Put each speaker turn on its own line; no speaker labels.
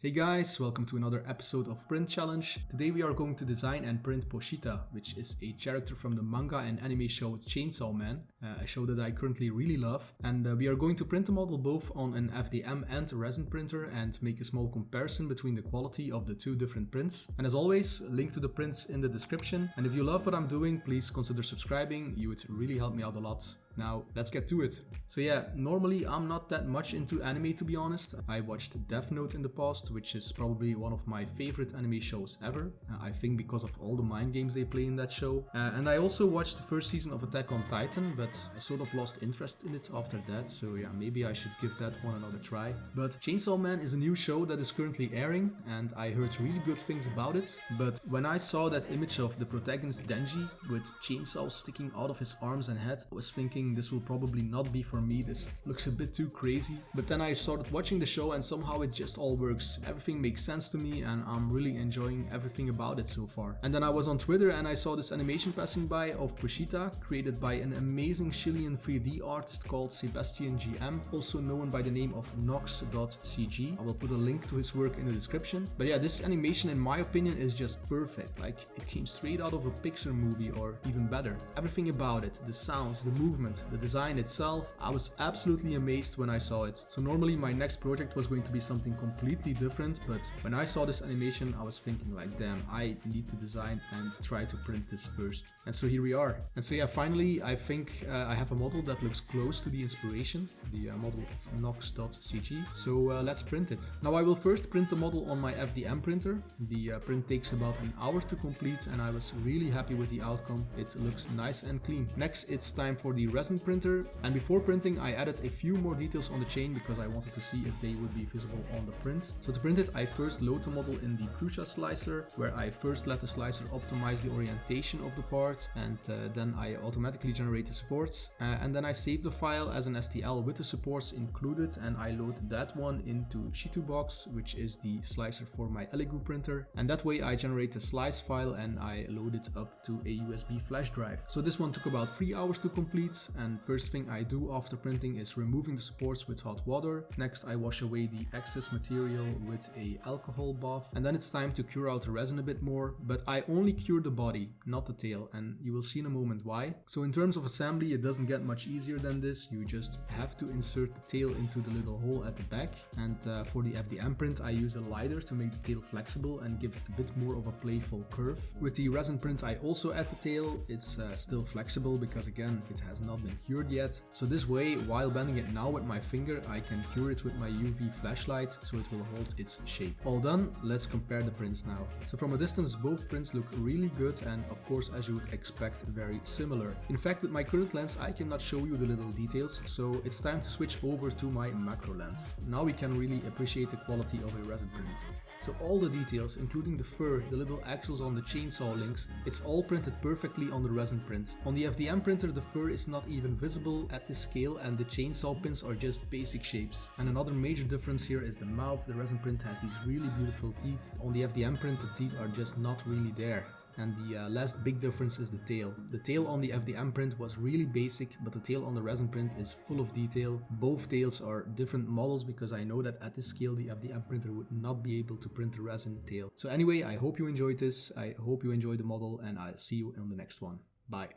Hey guys, welcome to another episode of Print Challenge. Today we are going to design and print Pochita, which is a character from the manga and anime show Chainsaw Man, a show that I currently really love. And we are going to print the model both on an FDM and resin printer and make a small comparison between the quality of the two different prints. And as always, link to the prints in the description. And if you love what I'm doing, please consider subscribing. You would really help me out a lot. Now, let's get to it. So yeah, normally I'm not that much into anime, to be honest. I watched Death Note in the past, which is probably one of my favorite anime shows ever. I think because of all the mind games they play in that show. And I also watched the first season of Attack on Titan, but I sort of lost interest in it after that. So yeah, maybe I should give that one another try. But Chainsaw Man is a new show that is currently airing, and I heard really good things about it. But when I saw that image of the protagonist Denji with chainsaws sticking out of his arms and head, I was thinking this will probably not be for me. This looks a bit too crazy. But then I started watching the show and somehow it just all works. Everything makes sense to me and I'm really enjoying everything about it so far. And then I was on Twitter and I saw this animation passing by of Pochita, created by an amazing Chilean 3D artist called Sebastian JM, also known by the name of nox.cg. I will put a link to his work in the description. But yeah, this animation in my opinion is just perfect. Like, it came straight out of a Pixar movie or even better. Everything about it, the sounds, the movement, the design itself, I was absolutely amazed when I saw it. So normally my next project was going to be something completely different, but when I saw this animation I was thinking like, damn, I need to design and try to print this first. And so here we are. And so yeah, finally I think I have a model that looks close to the inspiration, the model of nox.cg. So let's print it. Now I will first print the model on my FDM printer. The print takes about an hour to complete and I was really happy with the outcome. It looks nice and clean. Next it's time for the resin printer, and before printing I added a few more details on the chain because I wanted to see if they would be visible on the print. So to print it I first load the model in the Pochita slicer, where I first let the slicer optimize the orientation of the part, and then I automatically generate the supports, and then I save the file as an STL with the supports included, and I load that one into Shitubox, which is the slicer for my Elegoo printer, and that way I generate the slice file and I load it up to a USB flash drive. So this one took about 3 hours to complete, and first thing I do after printing is removing the supports with hot water. Next I wash away the excess material with a alcohol bath, and then it's time to cure out the resin a bit more, but I only cure the body, not the tail, and you will see in a moment why. So in terms of assembly it doesn't get much easier than this. You just have to insert the tail into the little hole at the back, and for the FDM print I use a lighter to make the tail flexible and give it a bit more of a playful curve. With the resin print I also add the tail. It's still flexible because again it has not been cured yet. So this way, while bending it now with my finger, I can cure it with my UV flashlight so it will hold its shape. All done, let's compare the prints now. So from a distance both prints look really good and of course as you would expect very similar. In fact with my current lens I cannot show you the little details, so it's time to switch over to my macro lens. Now we can really appreciate the quality of a resin print. So all the details, including the fur, the little axles on the chainsaw links, it's all printed perfectly on the resin print. On the FDM printer the fur is not even visible at this scale and the chainsaw pins are just basic shapes. And another major difference here is the mouth. The resin print has these really beautiful teeth. On the FDM print the teeth are just not really there. And the last big difference is the tail. The tail on the FDM print was really basic, but the tail on the resin print is full of detail. Both tails are different models because I know that at this scale the FDM printer would not be able to print the resin tail. So anyway, I hope you enjoyed this, I hope you enjoyed the model, and I'll see you on the next one. Bye.